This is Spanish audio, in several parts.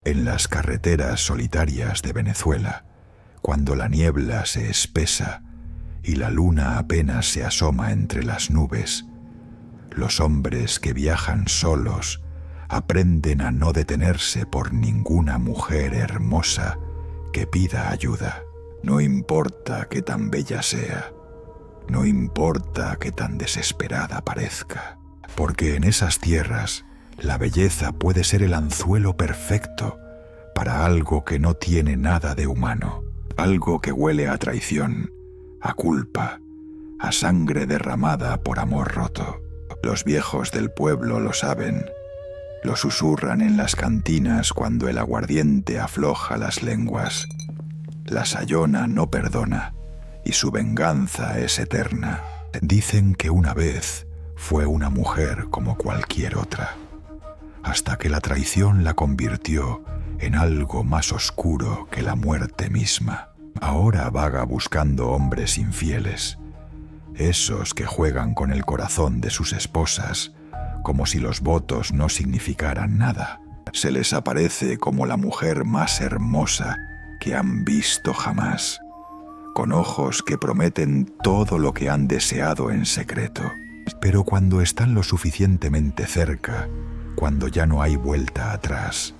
En las carreteras solitarias de Venezuela, cuando la niebla se espesa y la luna apenas se asoma entre las nubes, los hombres que viajan solos aprenden a no detenerse por ninguna mujer hermosa que pida ayuda. No importa que tan bella sea, no importa que tan desesperada parezca, porque en esas tierras la belleza puede ser el anzuelo perfecto para algo que no tiene nada de humano, algo que huele a traición, a culpa, a sangre derramada por amor roto. Los viejos del pueblo lo saben, lo susurran en las cantinas cuando el aguardiente afloja las lenguas. La sayona no perdona y su venganza es eterna. Dicen que una vez fue una mujer como cualquier otra, hasta que la traición la convirtió en algo más oscuro que la muerte misma. Ahora vaga buscando hombres infieles, esos que juegan con el corazón de sus esposas como si los votos no significaran nada. Se les aparece como la mujer más hermosa que han visto jamás, con ojos que prometen todo lo que han deseado en secreto. Pero cuando están lo suficientemente cerca, cuando ya no hay vuelta atrás,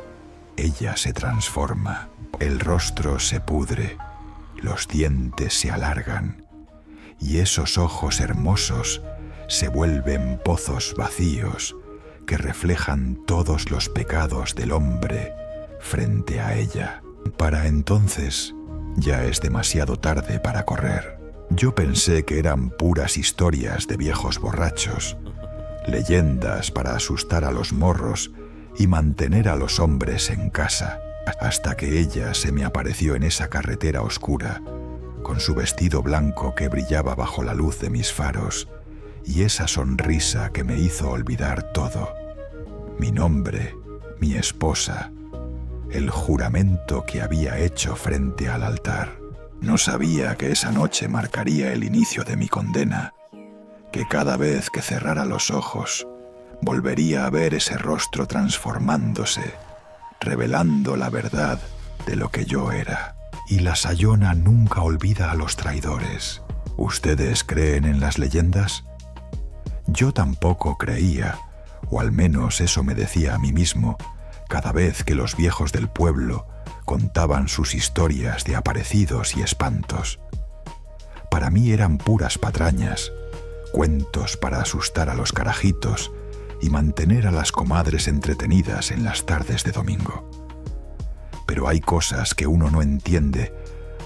ella se transforma, el rostro se pudre, los dientes se alargan, y esos ojos hermosos se vuelven pozos vacíos que reflejan todos los pecados del hombre frente a ella. Para entonces ya es demasiado tarde para correr. Yo pensé que eran puras historias de viejos borrachos, leyendas para asustar a los morros y mantener a los hombres en casa, hasta que ella se me apareció en esa carretera oscura, con su vestido blanco que brillaba bajo la luz de mis faros, y esa sonrisa que me hizo olvidar todo. Mi nombre, mi esposa, el juramento que había hecho frente al altar. No sabía que esa noche marcaría el inicio de mi condena, que cada vez que cerrara los ojos volvería a ver ese rostro transformándose, revelando la verdad de lo que yo era. Y la sayona nunca olvida a los traidores. ¿Ustedes creen en las leyendas? Yo tampoco creía, o al menos eso me decía a mí mismo, cada vez que los viejos del pueblo contaban sus historias de aparecidos y espantos. Para mí eran puras patrañas, cuentos para asustar a los carajitos y mantener a las comadres entretenidas en las tardes de domingo. Pero hay cosas que uno no entiende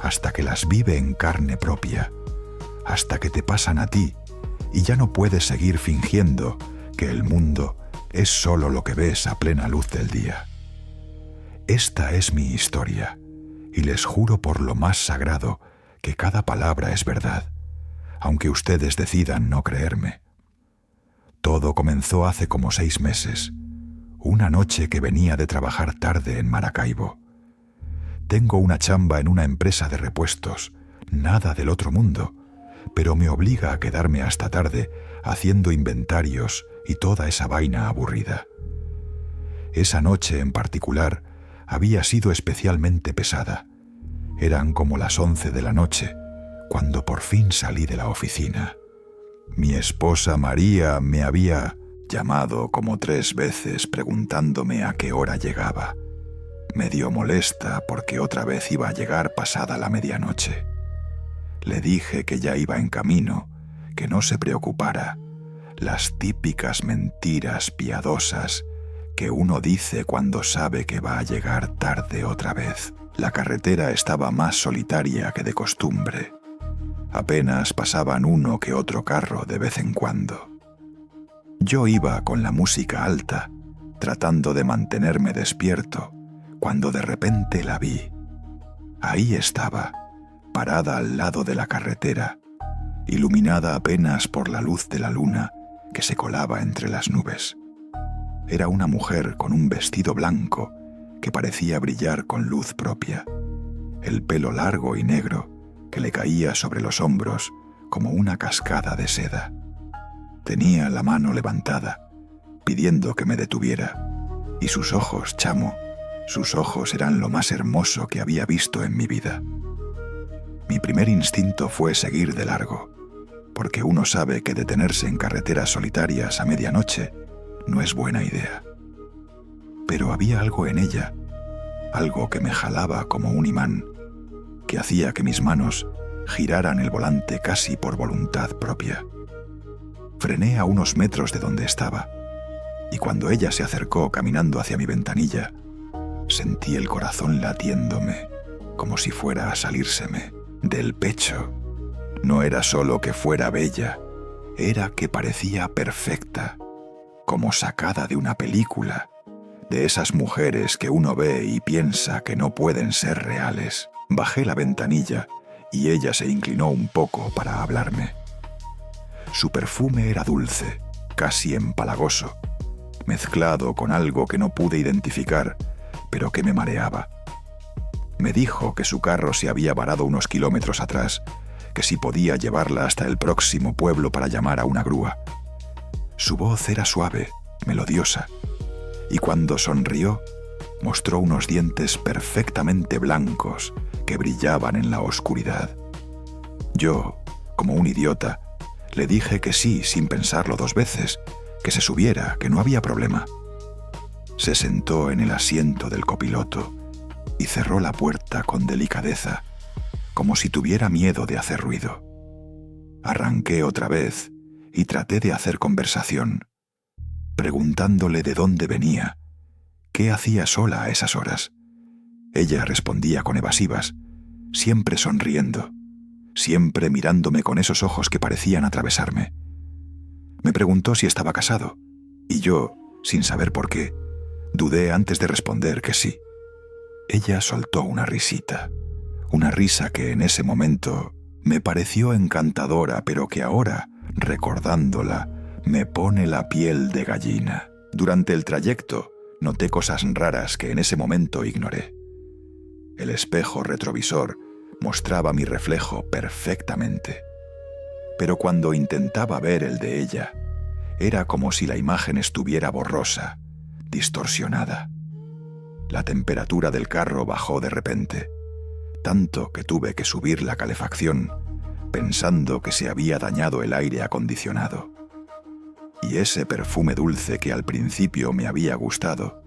hasta que las vive en carne propia, hasta que te pasan a ti y ya no puedes seguir fingiendo que el mundo es solo lo que ves a plena luz del día. Esta es mi historia, y les juro por lo más sagrado que cada palabra es verdad, aunque ustedes decidan no creerme. Todo comenzó hace como 6 meses, una noche que venía de trabajar tarde en Maracaibo. Tengo una chamba en una empresa de repuestos, nada del otro mundo, pero me obliga a quedarme hasta tarde haciendo inventarios y toda esa vaina aburrida. Esa noche en particular había sido especialmente pesada. Eran como las 11 de la noche, cuando por fin salí de la oficina. Mi esposa María me había llamado como 3 veces preguntándome a qué hora llegaba, medio molesta porque otra vez iba a llegar pasada la medianoche. Le dije que ya iba en camino, que no se preocupara, las típicas mentiras piadosas que uno dice cuando sabe que va a llegar tarde otra vez. La carretera estaba más solitaria que de costumbre. Apenas pasaban uno que otro carro de vez en cuando. Yo iba con la música alta, tratando de mantenerme despierto, cuando de repente la vi. Ahí estaba, parada al lado de la carretera, iluminada apenas por la luz de la luna que se colaba entre las nubes. Era una mujer con un vestido blanco que parecía brillar con luz propia, el pelo largo y negro que le caía sobre los hombros como una cascada de seda. Tenía la mano levantada, pidiendo que me detuviera, y sus ojos, chamo, Sus ojos eran lo más hermoso que había visto en mi vida. Mi primer instinto fue seguir de largo, porque uno sabe que detenerse en carreteras solitarias a medianoche no es buena idea. Pero había algo en ella, algo que me jalaba como un imán, que hacía que mis manos giraran el volante casi por voluntad propia. Frené a unos metros de donde estaba, y cuando ella se acercó caminando hacia mi ventanilla, sentí el corazón latiéndome como si fuera a salírseme del pecho. No era solo que fuera bella, era que parecía perfecta, como sacada de una película, de esas mujeres que uno ve y piensa que no pueden ser reales. Bajé la ventanilla y ella se inclinó un poco para hablarme. Su perfume era dulce, casi empalagoso, mezclado con algo que no pude identificar, pero que me mareaba. Me dijo que su carro se había varado unos kilómetros atrás, que si podía llevarla hasta el próximo pueblo para llamar a una grúa. Su voz era suave, melodiosa, y cuando sonrió, mostró unos dientes perfectamente blancos que brillaban en la oscuridad. Yo, como un idiota, le dije que sí sin pensarlo 2 veces, que se subiera, que no había problema. Se sentó en el asiento del copiloto y cerró la puerta con delicadeza, como si tuviera miedo de hacer ruido. Arranqué otra vez y traté de hacer conversación, preguntándole de dónde venía, qué hacía sola a esas horas. Ella respondía con evasivas, siempre sonriendo, siempre mirándome con esos ojos que parecían atravesarme. Me preguntó si estaba casado, y yo, sin saber por qué, dudé antes de responder que sí. Ella soltó una risita, una risa que en ese momento me pareció encantadora, pero que ahora, recordándola, me pone la piel de gallina. Durante el trayecto, noté cosas raras que en ese momento ignoré. El espejo retrovisor mostraba mi reflejo perfectamente, pero cuando intentaba ver el de ella, era como si la imagen estuviera borrosa, distorsionada. La temperatura del carro bajó de repente, tanto que tuve que subir la calefacción, pensando que se había dañado el aire acondicionado. Y ese perfume dulce que al principio me había gustado,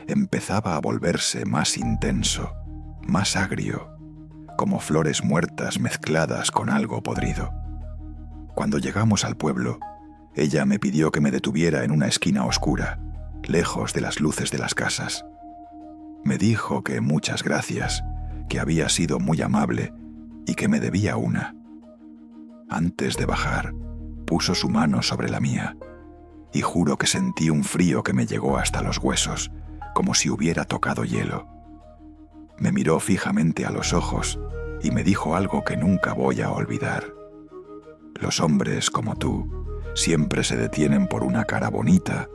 empezaba a volverse más intenso, más agrio, como flores muertas mezcladas con algo podrido. Cuando llegamos al pueblo, ella me pidió que me detuviera en una esquina oscura, lejos de las luces de las casas. Me dijo que muchas gracias, que había sido muy amable y que me debía una. Antes de bajar, puso su mano sobre la mía, y juro que sentí un frío que me llegó hasta los huesos, como si hubiera tocado hielo. Me miró fijamente a los ojos y me dijo algo que nunca voy a olvidar. Los hombres como tú siempre se detienen por una cara bonita,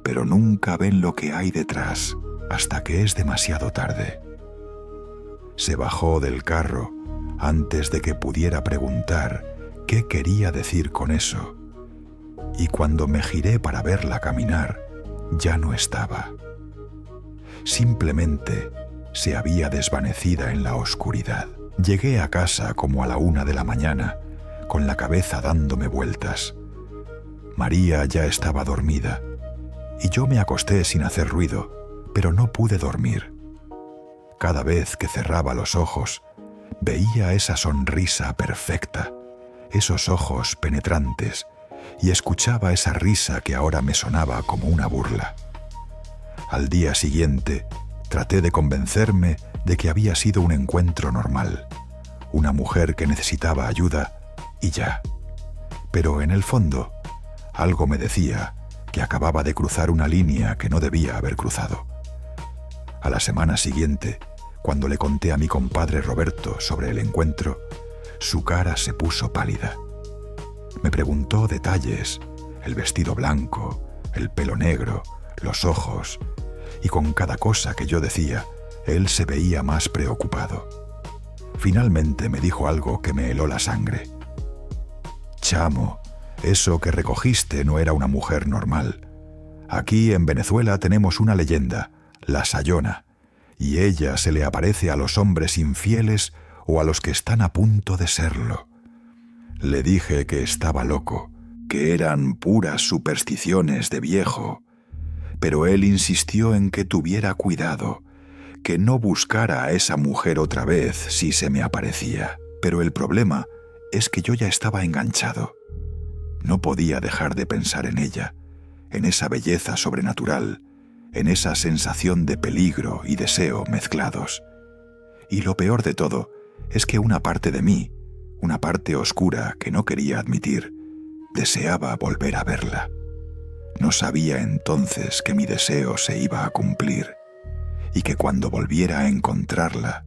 pero nunca ven lo que hay detrás hasta que es demasiado tarde. Se bajó del carro antes de que pudiera preguntar qué quería decir con eso, y cuando me giré para verla caminar, ya no estaba. Simplemente se había desvanecida en la oscuridad. Llegué a casa como a la 1 de la mañana, con la cabeza dándome vueltas. María ya estaba dormida, y yo me acosté sin hacer ruido, pero no pude dormir. Cada vez que cerraba los ojos, veía esa sonrisa perfecta, esos ojos penetrantes, y escuchaba esa risa que ahora me sonaba como una burla. Al día siguiente, traté de convencerme de que había sido un encuentro normal, una mujer que necesitaba ayuda, y ya. Pero en el fondo, algo me decía que acababa de cruzar una línea que no debía haber cruzado. A la semana siguiente, cuando le conté a mi compadre Roberto sobre el encuentro, su cara se puso pálida. Me preguntó detalles, el vestido blanco, el pelo negro, los ojos, y con cada cosa que yo decía, él se veía más preocupado. Finalmente me dijo algo que me heló la sangre. Chamo, eso que recogiste no era una mujer normal. Aquí en Venezuela tenemos una leyenda, la Sayona, y ella se le aparece a los hombres infieles o a los que están a punto de serlo. Le dije que estaba loco, que eran puras supersticiones de viejo, pero él insistió en que tuviera cuidado, que no buscara a esa mujer otra vez si se me aparecía. Pero el problema es que yo ya estaba enganchado. No podía dejar de pensar en ella, en esa belleza sobrenatural, en esa sensación de peligro y deseo mezclados. Y lo peor de todo es que una parte de mí, una parte oscura que no quería admitir, deseaba volver a verla. No sabía entonces que mi deseo se iba a cumplir y que cuando volviera a encontrarla,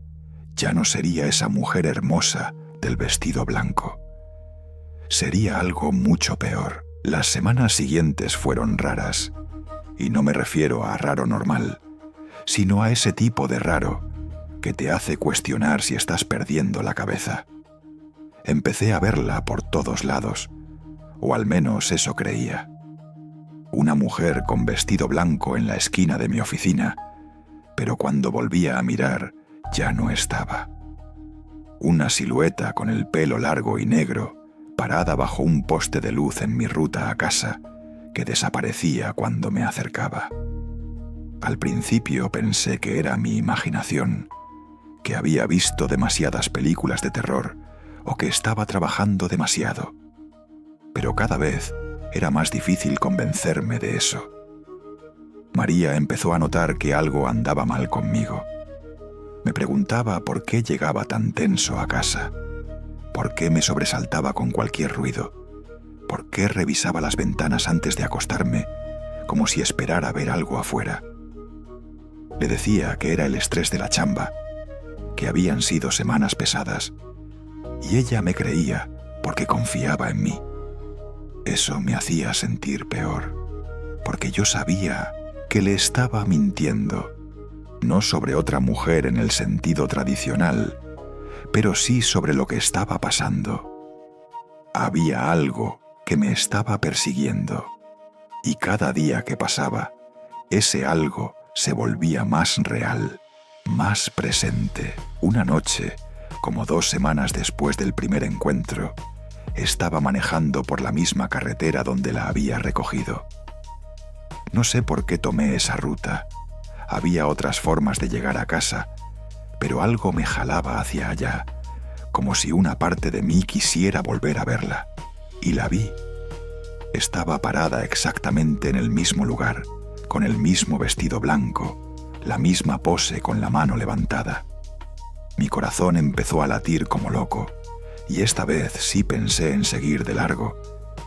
ya no sería esa mujer hermosa del vestido blanco. Sería algo mucho peor. Las semanas siguientes fueron raras, y no me refiero a raro normal, sino a ese tipo de raro que te hace cuestionar si estás perdiendo la cabeza. Empecé a verla por todos lados, o al menos eso creía. Una mujer con vestido blanco en la esquina de mi oficina, pero cuando volvía a mirar ya no estaba. Una silueta con el pelo largo y negro, parada bajo un poste de luz en mi ruta a casa, que desaparecía cuando me acercaba. Al principio pensé que era mi imaginación, que había visto demasiadas películas de terror o que estaba trabajando demasiado. Pero cada vez era más difícil convencerme de eso. María empezó a notar que algo andaba mal conmigo. Me preguntaba por qué llegaba tan tenso a casa, por qué me sobresaltaba con cualquier ruido, por qué revisaba las ventanas antes de acostarme, como si esperara ver algo afuera. Le decía que era el estrés de la chamba, que habían sido semanas pesadas, y ella me creía porque confiaba en mí. Eso me hacía sentir peor, porque yo sabía que le estaba mintiendo, no sobre otra mujer en el sentido tradicional, pero sí sobre lo que estaba pasando. Había algo que me estaba persiguiendo, y cada día que pasaba, ese algo se volvía más real, más presente. Una noche, como 2 semanas después del primer encuentro, estaba manejando por la misma carretera donde la había recogido. No sé por qué tomé esa ruta. Había otras formas de llegar a casa, pero algo me jalaba hacia allá, como si una parte de mí quisiera volver a verla. Y la vi. Estaba parada exactamente en el mismo lugar, con el mismo vestido blanco, la misma pose con la mano levantada. Mi corazón empezó a latir como loco, y esta vez sí pensé en seguir de largo,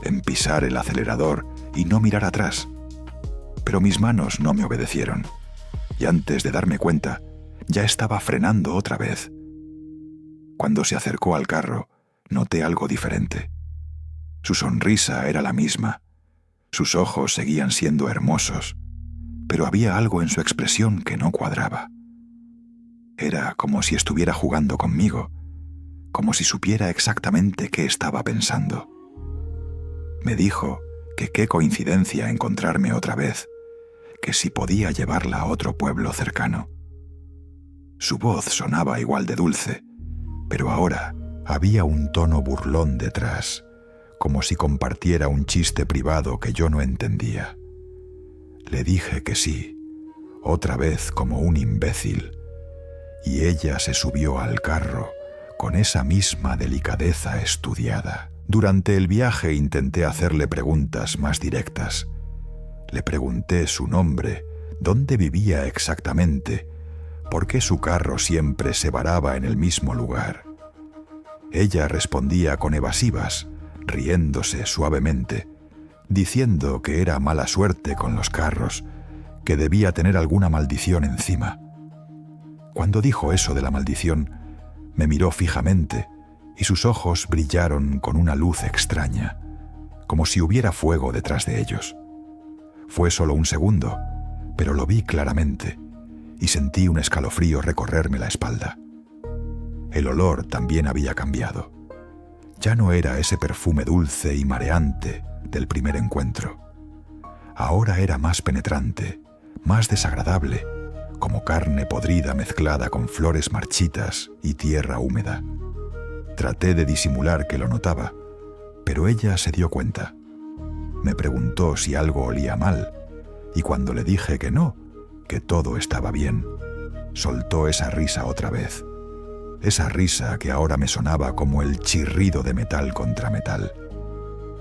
en pisar el acelerador y no mirar atrás. Pero mis manos no me obedecieron, y antes de darme cuenta, ya estaba frenando otra vez. Cuando se acercó al carro, noté algo diferente. Su sonrisa era la misma, sus ojos seguían siendo hermosos, pero había algo en su expresión que no cuadraba. Era como si estuviera jugando conmigo, como si supiera exactamente qué estaba pensando. Me dijo que qué coincidencia encontrarme otra vez, que si podía llevarla a otro pueblo cercano. Su voz sonaba igual de dulce, pero ahora había un tono burlón detrás, como si compartiera un chiste privado que yo no entendía. Le dije que sí, otra vez como un imbécil, y ella se subió al carro con esa misma delicadeza estudiada. Durante el viaje intenté hacerle preguntas más directas. Le pregunté su nombre, dónde vivía exactamente, por qué su carro siempre se varaba en el mismo lugar. Ella respondía con evasivas, riéndose suavemente, diciendo que era mala suerte con los carros, que debía tener alguna maldición encima. Cuando dijo eso de la maldición, me miró fijamente y sus ojos brillaron con una luz extraña, como si hubiera fuego detrás de ellos. Fue solo un segundo, pero lo vi claramente y sentí un escalofrío recorrerme la espalda. El olor también había cambiado. Ya no era ese perfume dulce y mareante del primer encuentro. Ahora era más penetrante, más desagradable, como carne podrida mezclada con flores marchitas y tierra húmeda. Traté de disimular que lo notaba, pero ella se dio cuenta. Me preguntó si algo olía mal, y cuando le dije que no, que todo estaba bien, soltó esa risa otra vez. Esa risa que ahora me sonaba como el chirrido de metal contra metal.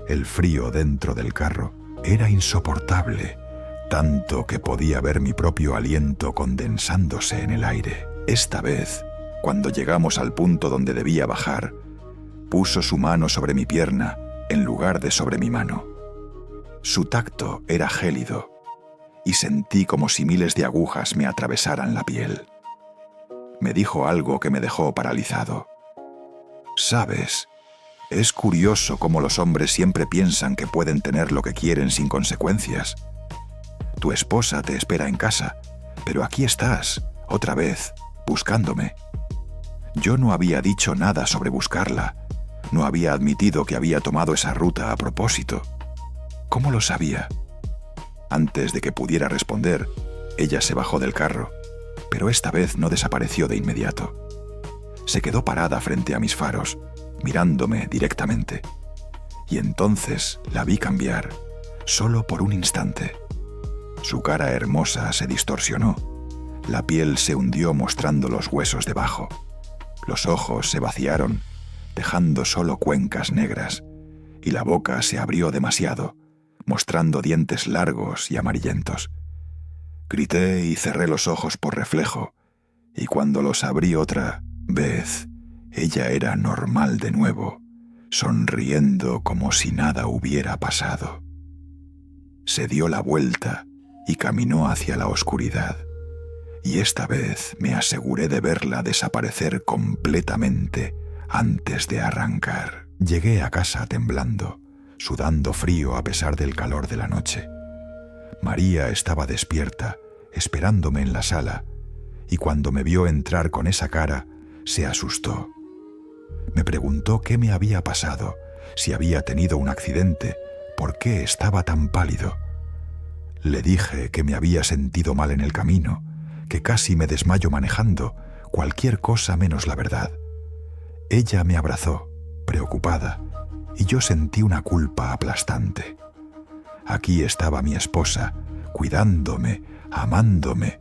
El frío dentro del carro era insoportable, tanto que podía ver mi propio aliento condensándose en el aire. Esta vez, cuando llegamos al punto donde debía bajar, puso su mano sobre mi pierna en lugar de sobre mi mano. Su tacto era gélido y sentí como si miles de agujas me atravesaran la piel. Me dijo algo que me dejó paralizado. ¿Sabes? Es curioso cómo los hombres siempre piensan que pueden tener lo que quieren sin consecuencias. Tu esposa te espera en casa, pero aquí estás, otra vez, buscándome. Yo no había dicho nada sobre buscarla. No había admitido que había tomado esa ruta a propósito. ¿Cómo lo sabía? Antes de que pudiera responder, ella se bajó del carro, pero esta vez no desapareció de inmediato. Se quedó parada frente a mis faros, mirándome directamente. Y entonces la vi cambiar, solo por un instante. Su cara hermosa se distorsionó. La piel se hundió mostrando los huesos debajo. Los ojos se vaciaron, dejando solo cuencas negras, y la boca se abrió demasiado, mostrando dientes largos y amarillentos. Grité y cerré los ojos por reflejo, y cuando los abrí otra vez, ella era normal de nuevo, sonriendo como si nada hubiera pasado. Se dio la vuelta y caminó hacia la oscuridad, y esta vez me aseguré de verla desaparecer completamente antes de arrancar. Llegué a casa temblando, sudando frío a pesar del calor de la noche. María estaba despierta, esperándome en la sala, y cuando me vio entrar con esa cara, se asustó. Me preguntó qué me había pasado, si había tenido un accidente, por qué estaba tan pálido. Le dije que me había sentido mal en el camino, que casi me desmayo manejando, cualquier cosa menos la verdad. Ella me abrazó, preocupada, y yo sentí una culpa aplastante. Aquí estaba mi esposa, cuidándome, amándome,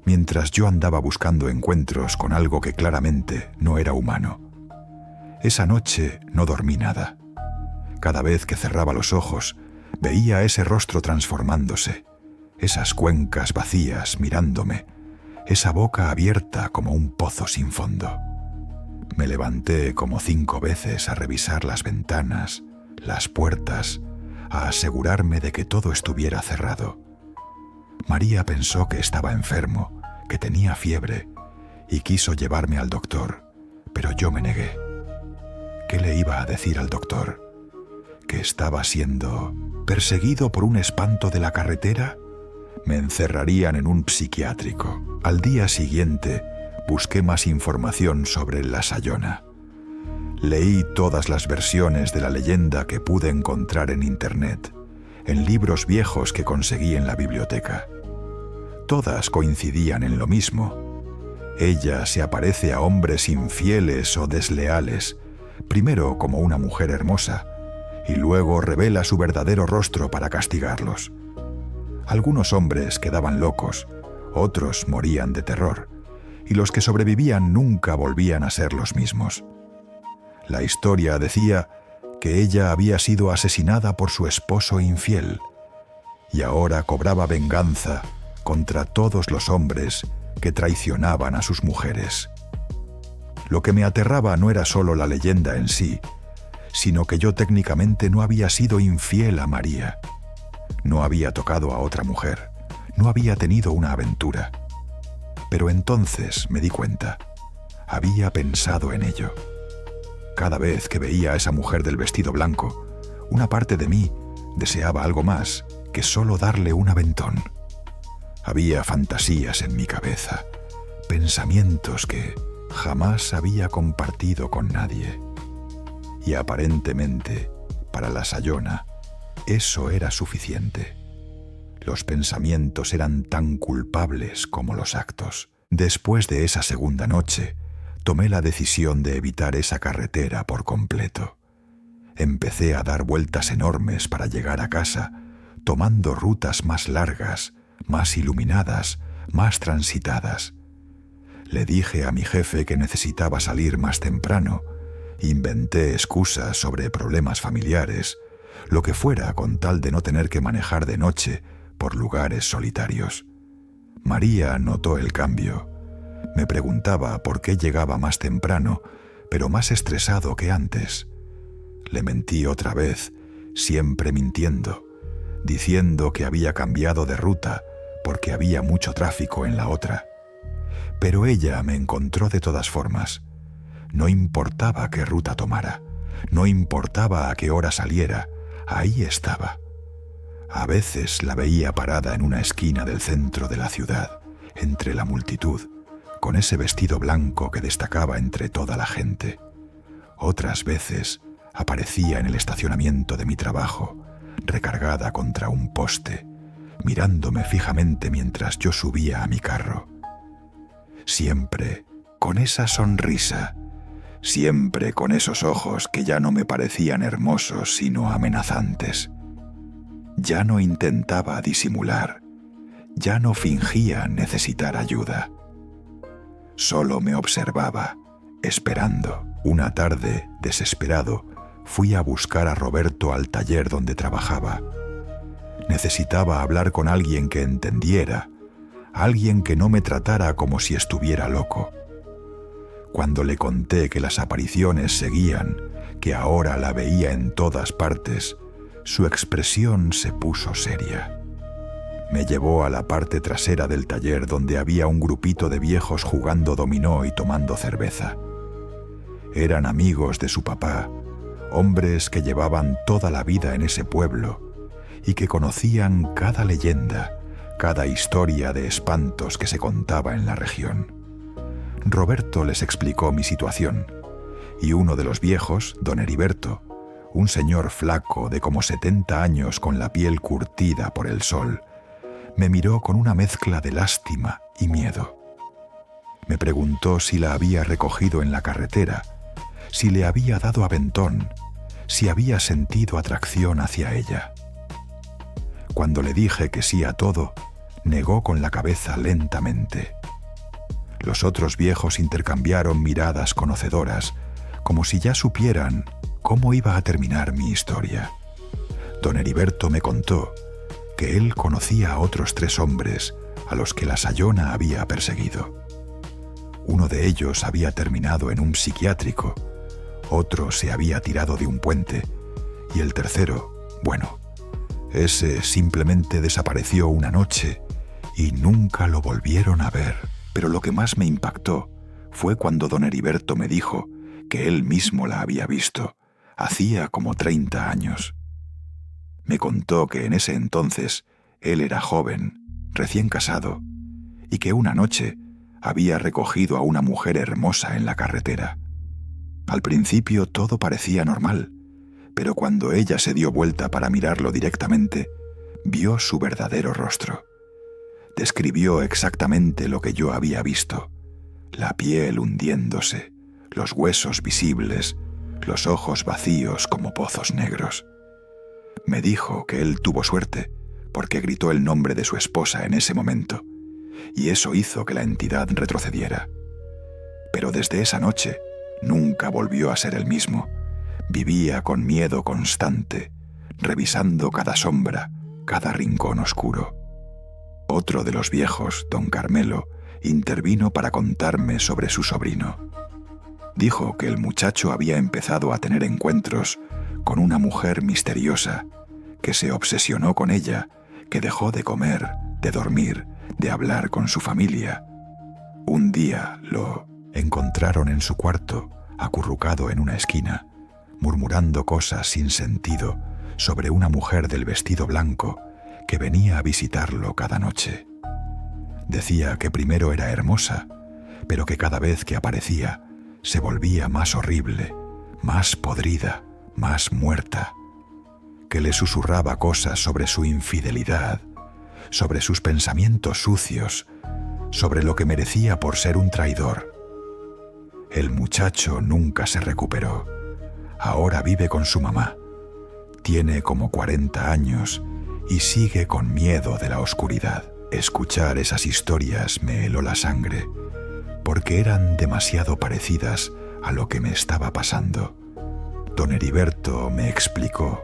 mientras yo andaba buscando encuentros con algo que claramente no era humano. Esa noche no dormí nada. Cada vez que cerraba los ojos, veía ese rostro transformándose, esas cuencas vacías mirándome, esa boca abierta como un pozo sin fondo. Me levanté como 5 veces a revisar las ventanas, las puertas, a asegurarme de que todo estuviera cerrado. María pensó que estaba enfermo, que tenía fiebre, y quiso llevarme al doctor, pero yo me negué. ¿Qué le iba a decir al doctor? ¿Que estaba siendo perseguido por un espanto de la carretera? Me encerrarían en un psiquiátrico. Al día siguiente, busqué más información sobre la Sayona. Leí todas las versiones de la leyenda que pude encontrar en Internet, en libros viejos que conseguí en la biblioteca. Todas coincidían en lo mismo. Ella se aparece a hombres infieles o desleales, primero como una mujer hermosa, y luego revela su verdadero rostro para castigarlos. Algunos hombres quedaban locos, otros morían de terror, y los que sobrevivían nunca volvían a ser los mismos. La historia decía que ella había sido asesinada por su esposo infiel, y ahora cobraba venganza contra todos los hombres que traicionaban a sus mujeres. Lo que me aterraba no era solo la leyenda en sí, sino que yo técnicamente no había sido infiel a María. No había tocado a otra mujer, no había tenido una aventura. Pero entonces me di cuenta, había pensado en ello. Cada vez que veía a esa mujer del vestido blanco, una parte de mí deseaba algo más que solo darle un aventón. Había fantasías en mi cabeza, pensamientos que jamás había compartido con nadie. Y aparentemente, para la Sayona, eso era suficiente. Los pensamientos eran tan culpables como los actos. Después de esa segunda noche, tomé la decisión de evitar esa carretera por completo. Empecé a dar vueltas enormes para llegar a casa, tomando rutas más largas, más iluminadas, más transitadas. Le dije a mi jefe que necesitaba salir más temprano. Inventé excusas sobre problemas familiares, lo que fuera con tal de no tener que manejar de noche por lugares solitarios. María notó el cambio. Me preguntaba por qué llegaba más temprano, pero más estresado que antes. Le mentí otra vez, siempre mintiendo, diciendo que había cambiado de ruta porque había mucho tráfico en la otra. Pero ella me encontró de todas formas. No importaba qué ruta tomara, no importaba a qué hora saliera, ahí estaba. A veces la veía parada en una esquina del centro de la ciudad, entre la multitud, con ese vestido blanco que destacaba entre toda la gente. Otras veces aparecía en el estacionamiento de mi trabajo, recargada contra un poste, mirándome fijamente mientras yo subía a mi carro. Siempre con esa sonrisa, siempre con esos ojos que ya no me parecían hermosos sino amenazantes. Ya no intentaba disimular, ya no fingía necesitar ayuda. Solo me observaba, esperando. Una tarde, desesperado, fui a buscar a Roberto al taller donde trabajaba. Necesitaba hablar con alguien que entendiera, alguien que no me tratara como si estuviera loco. Cuando le conté que las apariciones seguían, que ahora la veía en todas partes, su expresión se puso seria. Me llevó a la parte trasera del taller donde había un grupito de viejos jugando dominó y tomando cerveza. Eran amigos de su papá, hombres que llevaban toda la vida en ese pueblo y que conocían cada leyenda, cada historia de espantos que se contaba en la región. Roberto les explicó mi situación, y uno de los viejos, don Heriberto, un señor flaco de como 70 años con la piel curtida por el sol, me miró con una mezcla de lástima y miedo. Me preguntó si la había recogido en la carretera, si le había dado aventón, si había sentido atracción hacia ella. Cuando le dije que sí a todo, negó con la cabeza lentamente. Los otros viejos intercambiaron miradas conocedoras, como si ya supieran cómo iba a terminar mi historia. Don Heriberto me contó que él conocía a otros 3 hombres a los que la Sayona había perseguido. Uno de ellos había terminado en un psiquiátrico, otro se había tirado de un puente, y el tercero, bueno, ese simplemente desapareció una noche y nunca lo volvieron a ver. Pero lo que más me impactó fue cuando don Heriberto me dijo que él mismo la había visto, hacía como 30 años. Me contó que en ese entonces él era joven, recién casado, y que una noche había recogido a una mujer hermosa en la carretera. Al principio todo parecía normal, pero cuando ella se dio vuelta para mirarlo directamente, vio su verdadero rostro. Describió exactamente lo que yo había visto: la piel hundiéndose, los huesos visibles, los ojos vacíos como pozos negros. Me dijo que él tuvo suerte porque gritó el nombre de su esposa en ese momento, y eso hizo que la entidad retrocediera. Pero desde esa noche nunca volvió a ser el mismo. Vivía con miedo constante, revisando cada sombra, cada rincón oscuro. Otro de los viejos, don Carmelo, intervino para contarme sobre su sobrino. Dijo que el muchacho había empezado a tener encuentros con una mujer misteriosa, que se obsesionó con ella, que dejó de comer, de dormir, de hablar con su familia. Un día lo encontraron en su cuarto, acurrucado en una esquina, murmurando cosas sin sentido sobre una mujer del vestido blanco que venía a visitarlo cada noche. Decía que primero era hermosa, pero que cada vez que aparecía se volvía más horrible, más podrida, más muerta, que le susurraba cosas sobre su infidelidad, sobre sus pensamientos sucios, sobre lo que merecía por ser un traidor. El muchacho nunca se recuperó. Ahora vive con su mamá. Tiene como 40 años y sigue con miedo de la oscuridad. Escuchar esas historias me heló la sangre, porque eran demasiado parecidas a lo que me estaba pasando. Don Heriberto me explicó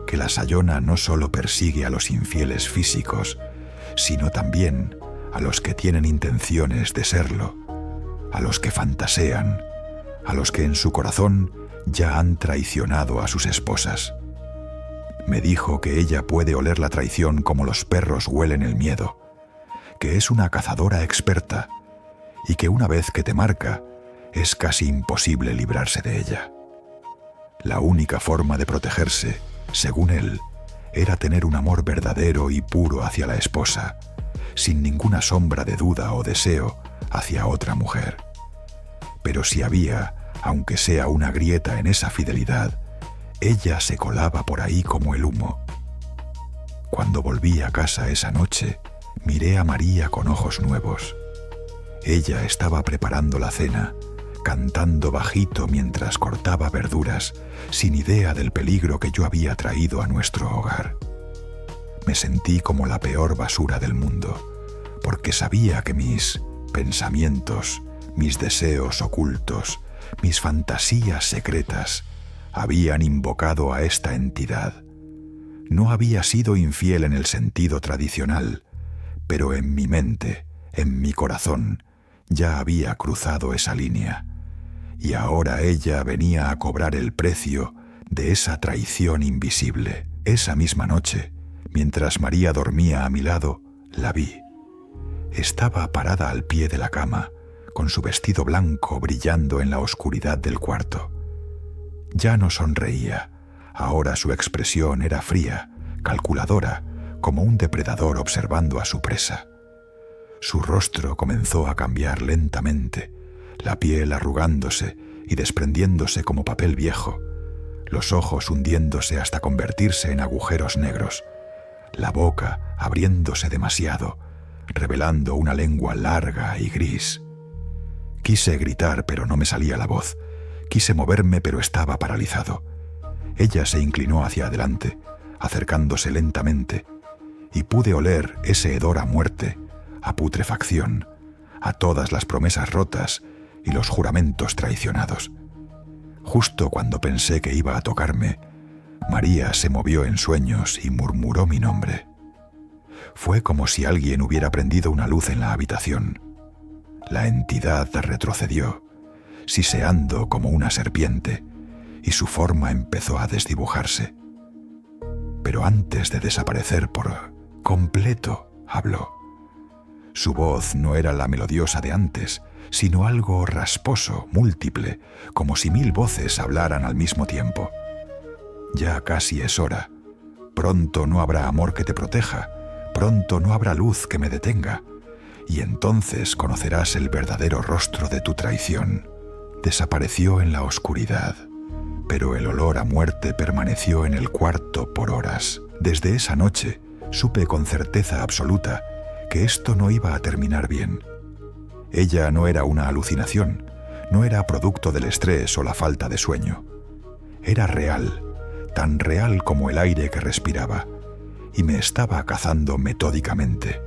que la Sayona no solo persigue a los infieles físicos, sino también a los que tienen intenciones de serlo, a los que fantasean, a los que en su corazón ya han traicionado a sus esposas. Me dijo que ella puede oler la traición como los perros huelen el miedo, que es una cazadora experta y que una vez que te marca, es casi imposible librarse de ella. La única forma de protegerse, según él, era tener un amor verdadero y puro hacia la esposa, sin ninguna sombra de duda o deseo hacia otra mujer. Pero si había, aunque sea una grieta en esa fidelidad, ella se colaba por ahí como el humo. Cuando volví a casa esa noche, miré a María con ojos nuevos. Ella estaba preparando la cena, cantando bajito mientras cortaba verduras, sin idea del peligro que yo había traído a nuestro hogar. Me sentí como la peor basura del mundo, porque sabía que mis pensamientos, mis deseos ocultos, mis fantasías secretas, habían invocado a esta entidad. No había sido infiel en el sentido tradicional, pero en mi mente, en mi corazón, ya había cruzado esa línea, y ahora ella venía a cobrar el precio de esa traición invisible. Esa misma noche, mientras María dormía a mi lado, la vi. Estaba parada al pie de la cama, con su vestido blanco brillando en la oscuridad del cuarto. Ya no sonreía, ahora su expresión era fría, calculadora, como un depredador observando a su presa. Su rostro comenzó a cambiar lentamente, la piel arrugándose y desprendiéndose como papel viejo, los ojos hundiéndose hasta convertirse en agujeros negros, la boca abriéndose demasiado, revelando una lengua larga y gris. Quise gritar, pero no me salía la voz. Quise moverme, pero estaba paralizado. Ella se inclinó hacia adelante, acercándose lentamente, y pude oler ese hedor a muerte, a putrefacción, a todas las promesas rotas y los juramentos traicionados. Justo cuando pensé que iba a tocarme, María se movió en sueños y murmuró mi nombre. Fue como si alguien hubiera prendido una luz en la habitación. La entidad retrocedió, siseando como una serpiente, y su forma empezó a desdibujarse. Pero antes de desaparecer por completo, habló. Su voz no era la melodiosa de antes, sino algo rasposo, múltiple, como si 1000 voces hablaran al mismo tiempo. Ya casi es hora. Pronto no habrá amor que te proteja, pronto no habrá luz que me detenga, y entonces conocerás el verdadero rostro de tu traición. Desapareció en la oscuridad, pero el olor a muerte permaneció en el cuarto por horas. Desde esa noche supe con certeza absoluta que esto no iba a terminar bien. Ella no era una alucinación, no era producto del estrés o la falta de sueño. Era real, tan real como el aire que respiraba, y me estaba cazando metódicamente.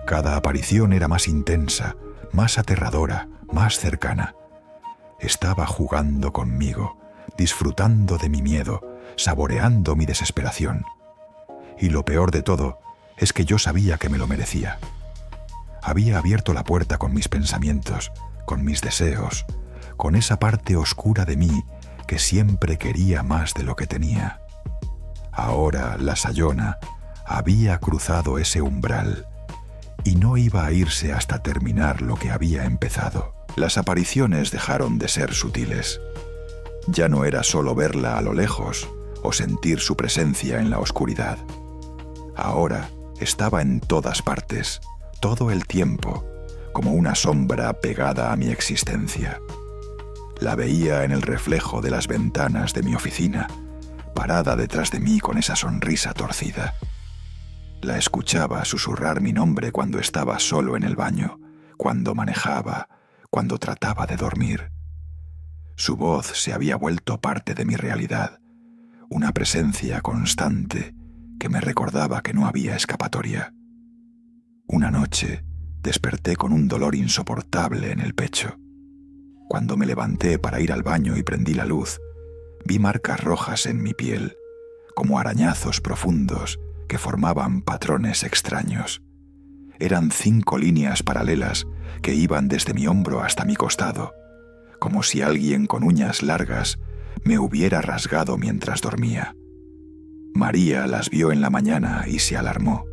Cada aparición era más intensa, más aterradora, más cercana. Estaba jugando conmigo, disfrutando de mi miedo, saboreando mi desesperación. Y lo peor de todo es que yo sabía que me lo merecía. Había abierto la puerta con mis pensamientos, con mis deseos, con esa parte oscura de mí que siempre quería más de lo que tenía. Ahora la Sayona había cruzado ese umbral y no iba a irse hasta terminar lo que había empezado. Las apariciones dejaron de ser sutiles. Ya no era solo verla a lo lejos o sentir su presencia en la oscuridad. Ahora estaba en todas partes, todo el tiempo, como una sombra pegada a mi existencia. La veía en el reflejo de las ventanas de mi oficina, parada detrás de mí con esa sonrisa torcida. La escuchaba susurrar mi nombre cuando estaba solo en el baño, cuando manejaba, cuando trataba de dormir. Su voz se había vuelto parte de mi realidad, una presencia constante que me recordaba que no había escapatoria. Una noche desperté con un dolor insoportable en el pecho. Cuando me levanté para ir al baño y prendí la luz, vi marcas rojas en mi piel, como arañazos profundos que formaban patrones extraños. Eran 5 líneas paralelas que iban desde mi hombro hasta mi costado, como si alguien con uñas largas me hubiera rasgado mientras dormía. María las vio en la mañana y se alarmó.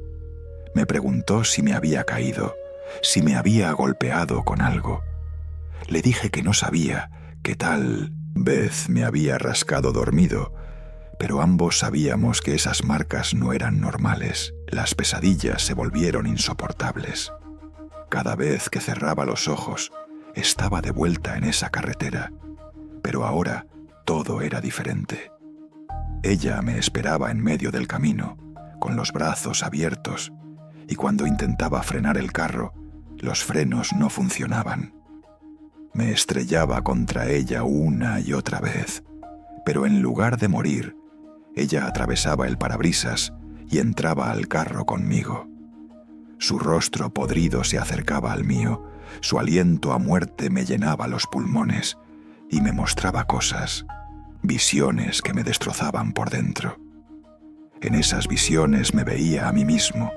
Me preguntó si me había caído, si me había golpeado con algo. Le dije que no sabía, que tal vez me había rascado dormido, pero ambos sabíamos que esas marcas no eran normales. Las pesadillas se volvieron insoportables. Cada vez que cerraba los ojos, estaba de vuelta en esa carretera, pero ahora todo era diferente. Ella me esperaba en medio del camino, con los brazos abiertos, y cuando intentaba frenar el carro, los frenos no funcionaban. Me estrellaba contra ella una y otra vez, pero en lugar de morir, ella atravesaba el parabrisas y entraba al carro conmigo. Su rostro podrido se acercaba al mío, su aliento a muerte me llenaba los pulmones y me mostraba cosas, visiones que me destrozaban por dentro. En esas visiones me veía a mí mismo,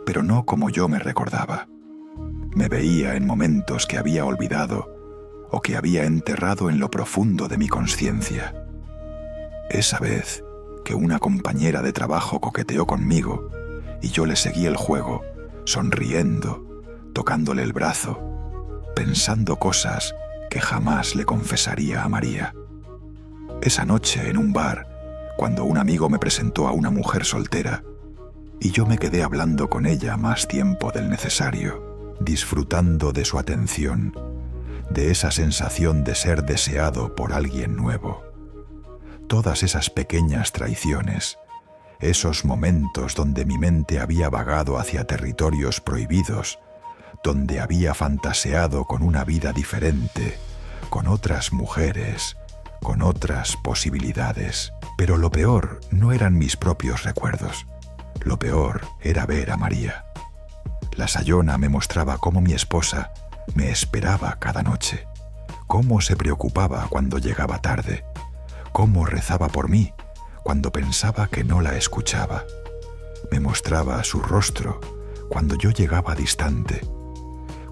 pero no como yo me recordaba. Me veía en momentos que había olvidado o que había enterrado en lo profundo de mi conciencia. Esa vez que una compañera de trabajo coqueteó conmigo y yo le seguí el juego, sonriendo, tocándole el brazo, pensando cosas que jamás le confesaría a María. Esa noche en un bar, cuando un amigo me presentó a una mujer soltera, y yo me quedé hablando con ella más tiempo del necesario, disfrutando de su atención, de esa sensación de ser deseado por alguien nuevo. Todas esas pequeñas traiciones, esos momentos donde mi mente había vagado hacia territorios prohibidos, donde había fantaseado con una vida diferente, con otras mujeres, con otras posibilidades. Pero lo peor no eran mis propios recuerdos. Lo peor era ver a María. La Sayona me mostraba cómo mi esposa me esperaba cada noche, cómo se preocupaba cuando llegaba tarde, cómo rezaba por mí cuando pensaba que no la escuchaba. Me mostraba su rostro cuando yo llegaba distante,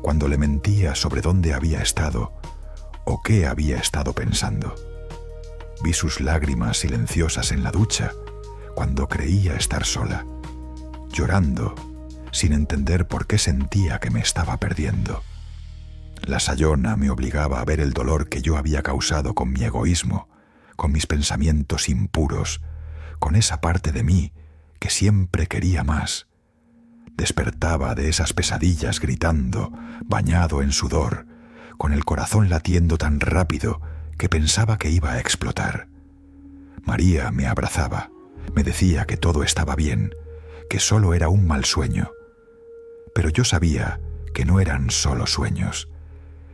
cuando le mentía sobre dónde había estado o qué había estado pensando. Vi sus lágrimas silenciosas en la ducha cuando creía estar sola, llorando sin entender por qué sentía que me estaba perdiendo. La Sayona me obligaba a ver el dolor que yo había causado con mi egoísmo, con mis pensamientos impuros, con esa parte de mí que siempre quería más. Despertaba de esas pesadillas gritando, bañado en sudor, con el corazón latiendo tan rápido que pensaba que iba a explotar. María me abrazaba, me decía que todo estaba bien, que solo era un mal sueño. Pero yo sabía que no eran solo sueños,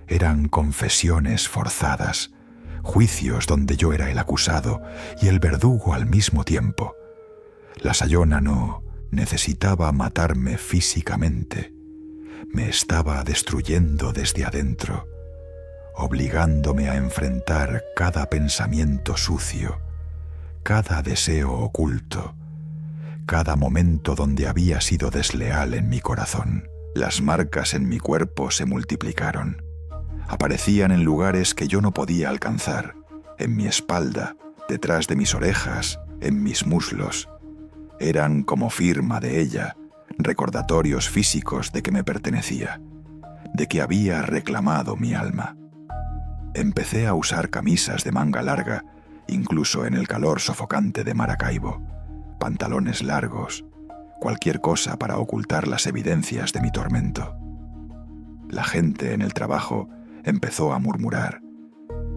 eran confesiones forzadas, juicios donde yo era el acusado y el verdugo al mismo tiempo. La Sayona no necesitaba matarme físicamente, me estaba destruyendo desde adentro, obligándome a enfrentar cada pensamiento sucio, cada deseo oculto, cada momento donde había sido desleal en mi corazón. Las marcas en mi cuerpo se multiplicaron. Aparecían en lugares que yo no podía alcanzar, en mi espalda, detrás de mis orejas, en mis muslos. Eran como firma de ella, recordatorios físicos de que me pertenecía, de que había reclamado mi alma. Empecé a usar camisas de manga larga, incluso en el calor sofocante de Maracaibo, pantalones largos, cualquier cosa para ocultar las evidencias de mi tormento. La gente en el trabajo empezó a murmurar.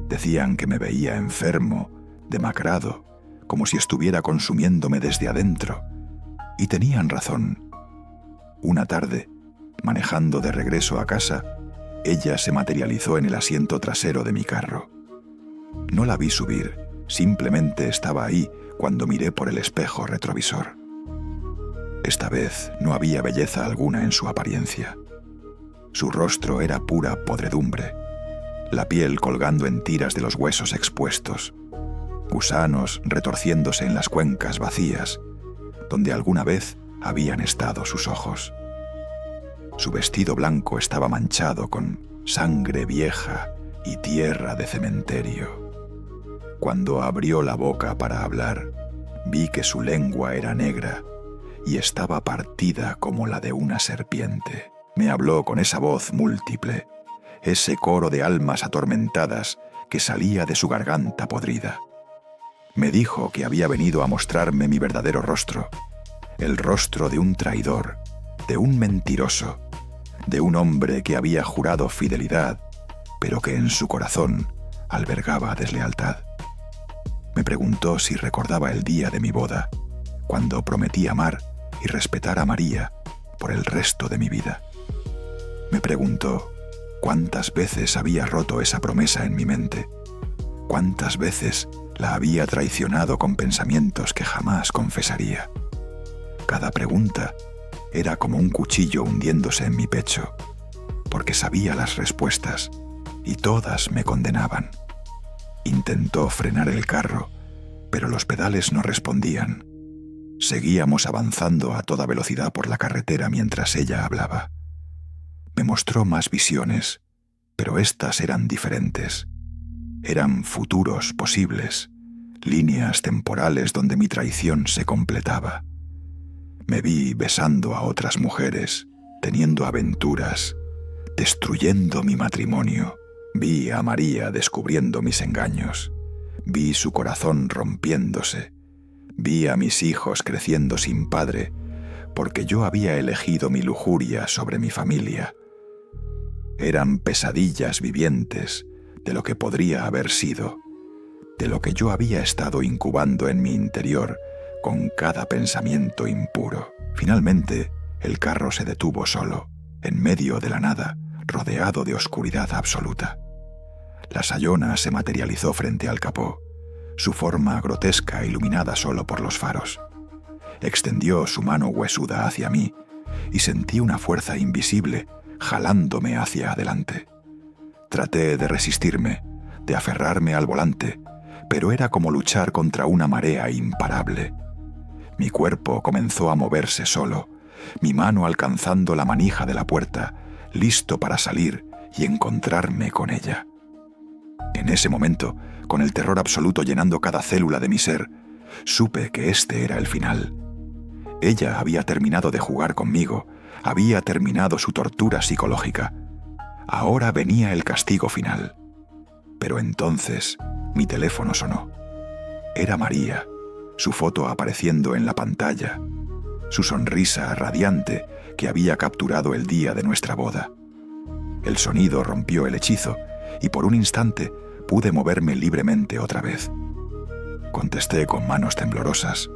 Decían que me veía enfermo, demacrado, como si estuviera consumiéndome desde adentro. Y tenían razón. Una tarde, manejando de regreso a casa, ella se materializó en el asiento trasero de mi carro. No la vi subir, simplemente estaba ahí cuando miré por el espejo retrovisor. Esta vez no había belleza alguna en su apariencia. Su rostro era pura podredumbre, la piel colgando en tiras de los huesos expuestos, gusanos retorciéndose en las cuencas vacías, donde alguna vez habían estado sus ojos. Su vestido blanco estaba manchado con sangre vieja y tierra de cementerio. Cuando abrió la boca para hablar, vi que su lengua era negra y estaba partida como la de una serpiente. Me habló con esa voz múltiple, ese coro de almas atormentadas que salía de su garganta podrida. Me dijo que había venido a mostrarme mi verdadero rostro, el rostro de un traidor, de un mentiroso, de un hombre que había jurado fidelidad, pero que en su corazón albergaba deslealtad. Me preguntó si recordaba el día de mi boda, cuando prometí amar y respetar a María por el resto de mi vida. Me preguntó cuántas veces había roto esa promesa en mi mente, cuántas veces la había traicionado con pensamientos que jamás confesaría. Cada pregunta era como un cuchillo hundiéndose en mi pecho, porque sabía las respuestas y todas me condenaban. Intentó frenar el carro, pero los pedales no respondían. Seguíamos avanzando a toda velocidad por la carretera mientras ella hablaba. Me mostró más visiones, pero estas eran diferentes. Eran futuros posibles, líneas temporales donde mi traición se completaba. Me vi besando a otras mujeres, teniendo aventuras, destruyendo mi matrimonio. Vi a María descubriendo mis engaños. Vi su corazón rompiéndose. Vi a mis hijos creciendo sin padre, porque yo había elegido mi lujuria sobre mi familia. Eran pesadillas vivientes de lo que podría haber sido, de lo que yo había estado incubando en mi interior con cada pensamiento impuro. Finalmente, el carro se detuvo solo, en medio de la nada, rodeado de oscuridad absoluta. La Sayona se materializó frente al capó, su forma grotesca iluminada solo por los faros. Extendió su mano huesuda hacia mí y sentí una fuerza invisible jalándome hacia adelante. Traté de resistirme, de aferrarme al volante, pero era como luchar contra una marea imparable. Mi cuerpo comenzó a moverse solo, mi mano alcanzando la manija de la puerta, listo para salir y encontrarme con ella. En ese momento, con el terror absoluto llenando cada célula de mi ser, supe que este era el final. Ella había terminado de jugar conmigo, había terminado su tortura psicológica. Ahora venía el castigo final. Pero entonces mi teléfono sonó. Era María, su foto apareciendo en la pantalla, su sonrisa radiante que había capturado el día de nuestra boda. El sonido rompió el hechizo y por un instante pude moverme libremente otra vez. Contesté con manos temblorosas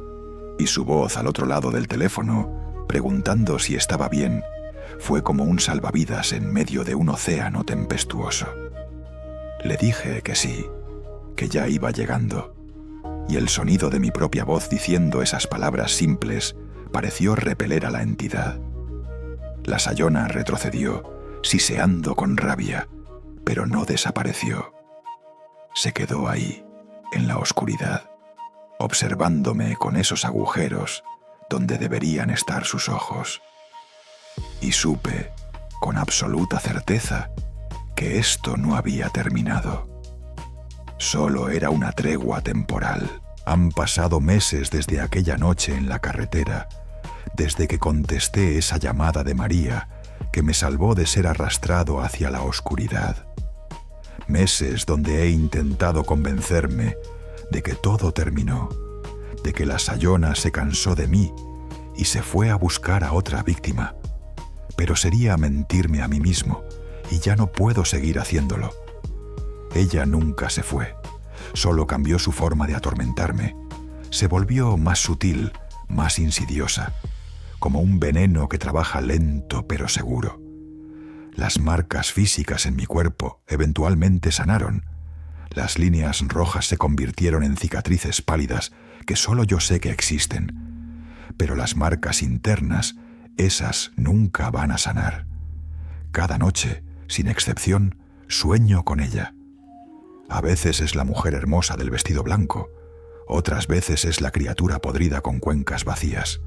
y su voz al otro lado del teléfono, preguntando si estaba bien, fue como un salvavidas en medio de un océano tempestuoso. Le dije que sí, que ya iba llegando, y el sonido de mi propia voz diciendo esas palabras simples pareció repeler a la entidad. La Sayona retrocedió, siseando con rabia, pero no desapareció. Se quedó ahí, en la oscuridad, observándome con esos agujeros donde deberían estar sus ojos. Y supe, con absoluta certeza, que esto no había terminado. Solo era una tregua temporal. Han pasado meses desde aquella noche en la carretera, desde que contesté esa llamada de María que me salvó de ser arrastrado hacia la oscuridad. Meses donde he intentado convencerme de que todo terminó, de que la Sayona se cansó de mí y se fue a buscar a otra víctima. Pero sería mentirme a mí mismo y ya no puedo seguir haciéndolo. Ella nunca se fue, solo cambió su forma de atormentarme. Se volvió más sutil, más insidiosa. como un veneno que trabaja lento pero seguro. Las marcas físicas en mi cuerpo eventualmente sanaron. Las líneas rojas se convirtieron en cicatrices pálidas que solo yo sé que existen. Pero las marcas internas, esas nunca van a sanar. Cada noche, sin excepción, sueño con ella. A veces es la mujer hermosa del vestido blanco, otras veces es la criatura podrida con cuencas vacías.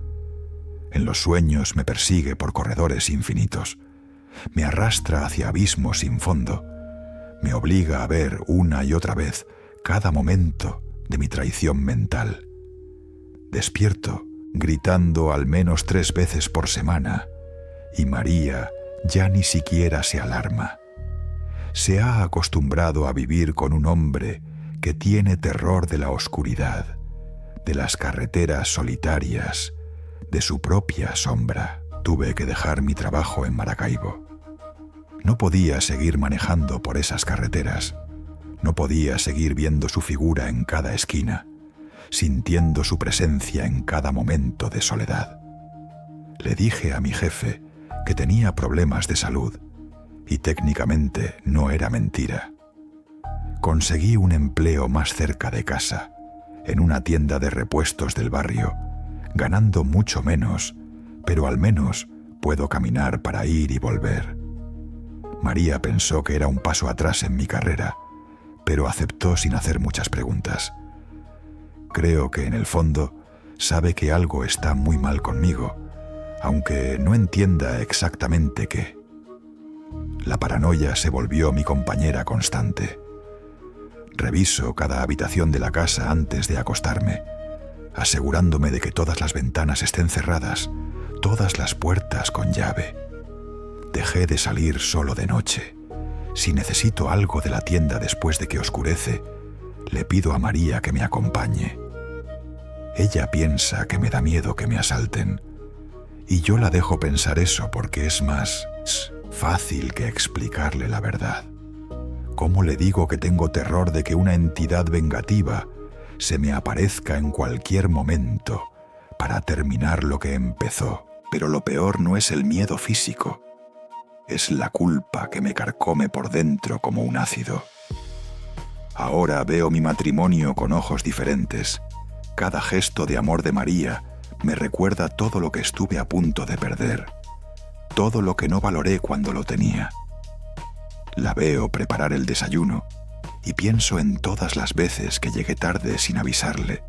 En los sueños me persigue por corredores infinitos, me arrastra hacia abismos sin fondo, me obliga a ver una y otra vez cada momento de mi traición mental. Despierto gritando al menos 3 veces por semana, y María ya ni siquiera se alarma. Se ha acostumbrado a vivir con un hombre que tiene terror de la oscuridad, de las carreteras solitarias, de su propia sombra. Tuve que dejar mi trabajo en Maracaibo. No podía seguir manejando por esas carreteras. No podía seguir viendo su figura en cada esquina, sintiendo su presencia en cada momento de soledad. Le dije a mi jefe que tenía problemas de salud, y técnicamente no era mentira. Conseguí un empleo más cerca de casa, en una tienda de repuestos del barrio, ganando mucho menos, pero al menos puedo caminar para ir y volver. María pensó que era un paso atrás en mi carrera, pero aceptó sin hacer muchas preguntas. Creo que en el fondo sabe que algo está muy mal conmigo, aunque no entienda exactamente qué. La paranoia se volvió mi compañera constante. Reviso cada habitación de la casa antes de acostarme, asegurándome de que todas las ventanas estén cerradas, todas las puertas con llave. Dejé de salir solo de noche. Si necesito algo de la tienda después de que oscurece, le pido a María que me acompañe. Ella piensa que me da miedo que me asalten, y yo la dejo pensar eso porque es más fácil que explicarle la verdad. ¿Cómo le digo que tengo terror de que una entidad vengativa se me aparezca en cualquier momento para terminar lo que empezó? Pero lo peor no es el miedo físico, es la culpa que me carcome por dentro como un ácido. Ahora veo mi matrimonio con ojos diferentes. Cada gesto de amor de María me recuerda todo lo que estuve a punto de perder, todo lo que no valoré cuando lo tenía. La veo preparar el desayuno y pienso en todas las veces que llegué tarde sin avisarle,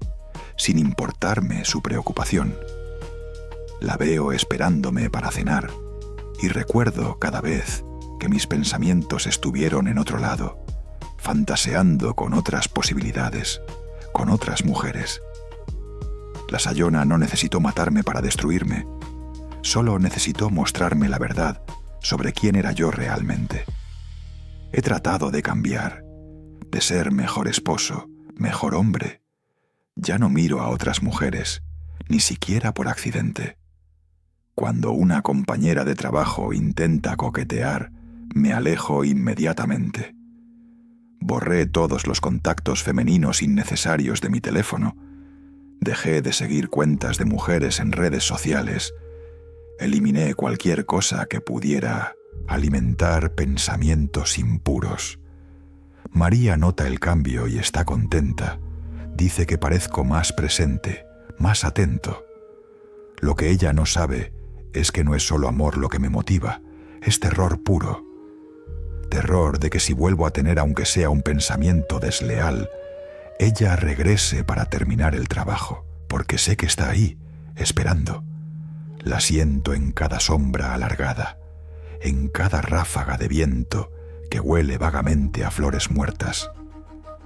sin importarme su preocupación. La veo esperándome para cenar y recuerdo cada vez que mis pensamientos estuvieron en otro lado, fantaseando con otras posibilidades, con otras mujeres. La Sayona no necesitó matarme para destruirme, solo necesitó mostrarme la verdad sobre quién era yo realmente. He tratado de cambiar, de ser mejor esposo, mejor hombre. Ya no miro a otras mujeres, ni siquiera por accidente. Cuando una compañera de trabajo intenta coquetear, me alejo inmediatamente. Borré todos los contactos femeninos innecesarios de mi teléfono. Dejé de seguir cuentas de mujeres en redes sociales. Eliminé cualquier cosa que pudiera alimentar pensamientos impuros. María nota el cambio y está contenta. Dice que parezco más presente, más atento. Lo que ella no sabe es que no es solo amor lo que me motiva, es terror puro. Terror de que si vuelvo a tener aunque sea un pensamiento desleal, ella regrese para terminar el trabajo, porque sé que está ahí, esperando. La siento en cada sombra alargada, en cada ráfaga de viento que huele vagamente a flores muertas.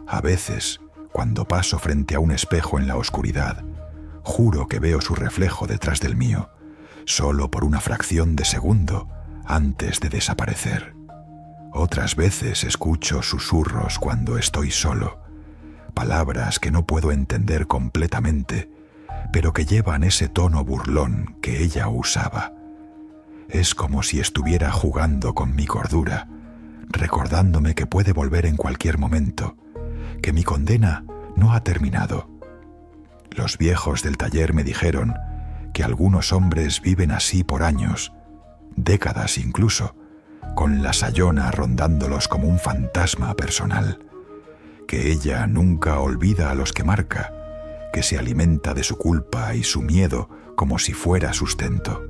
A veces, cuando paso frente a un espejo en la oscuridad, juro que veo su reflejo detrás del mío, solo por una fracción de segundo antes de desaparecer. Otras veces escucho susurros cuando estoy solo, palabras que no puedo entender completamente, pero que llevan ese tono burlón que ella usaba. Es como si estuviera jugando con mi cordura, recordándome que puede volver en cualquier momento, que mi condena no ha terminado. Los viejos del taller me dijeron que algunos hombres viven así por años, décadas incluso, con la Sayona rondándolos como un fantasma personal, que ella nunca olvida a los que marca, que se alimenta de su culpa y su miedo como si fuera sustento.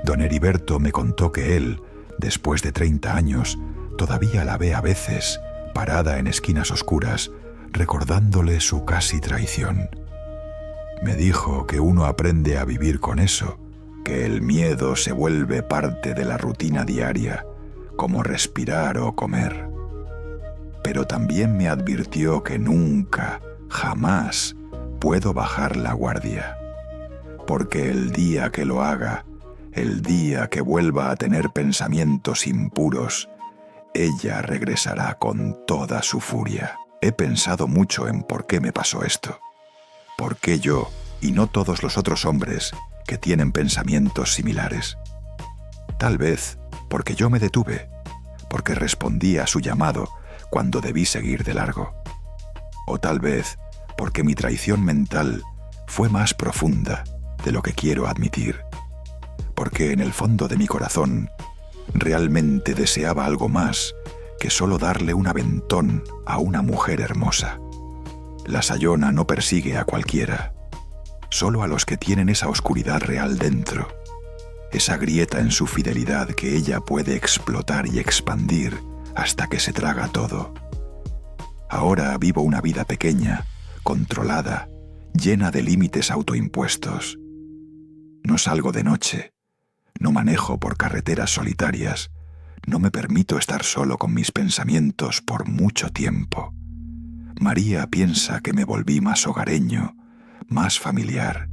Don Heriberto me contó que él, después de 30 años, todavía la ve a veces, parada en esquinas oscuras, recordándole su casi traición. Me dijo que uno aprende a vivir con eso, que el miedo se vuelve parte de la rutina diaria, como respirar o comer. Pero también me advirtió que nunca, jamás, puedo bajar la guardia, porque el día que lo haga, el día que vuelva a tener pensamientos impuros, ella regresará con toda su furia. He pensado mucho en por qué me pasó esto. ¿Por qué yo y no todos los otros hombres que tienen pensamientos similares? Tal vez porque yo me detuve, porque respondí a su llamado cuando debí seguir de largo. O tal vez porque mi traición mental fue más profunda de lo que quiero admitir. Porque en el fondo de mi corazón realmente deseaba algo más que solo darle un aventón a una mujer hermosa. La Sayona no persigue a cualquiera, solo a los que tienen esa oscuridad real dentro, esa grieta en su fidelidad que ella puede explotar y expandir hasta que se traga todo. Ahora vivo una vida pequeña, controlada, llena de límites autoimpuestos. No salgo de noche, no manejo por carreteras solitarias, no me permito estar solo con mis pensamientos por mucho tiempo. María piensa que me volví más hogareño, más familiar,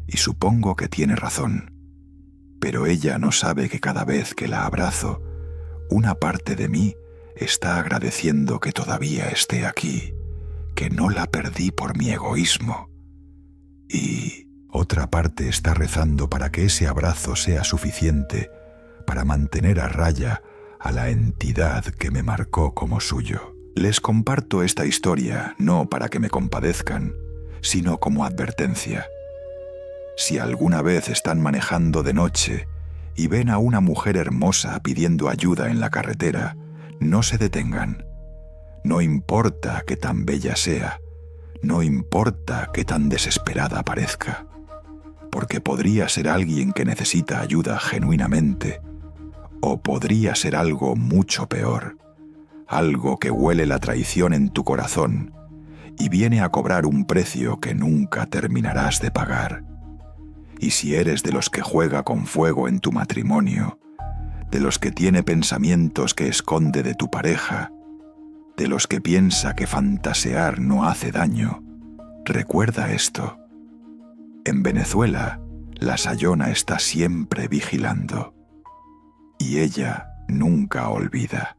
y supongo que tiene razón. Pero ella no sabe que cada vez que la abrazo, una parte de mí está agradeciendo que todavía esté aquí, que no la perdí por mi egoísmo. Y otra parte está rezando para que ese abrazo sea suficiente para mantener a raya a la entidad que me marcó como suyo. Les comparto esta historia no para que me compadezcan, sino como advertencia. Si alguna vez están manejando de noche y ven a una mujer hermosa pidiendo ayuda en la carretera, no se detengan. No importa qué tan bella sea, no importa qué tan desesperada parezca, porque podría ser alguien que necesita ayuda genuinamente, o podría ser algo mucho peor, algo que huele la traición en tu corazón y viene a cobrar un precio que nunca terminarás de pagar. Y si eres de los que juega con fuego en tu matrimonio, de los que tiene pensamientos que esconde de tu pareja, de los que piensa que fantasear no hace daño, recuerda esto. En Venezuela, la Sayona está siempre vigilando, y ella nunca olvida.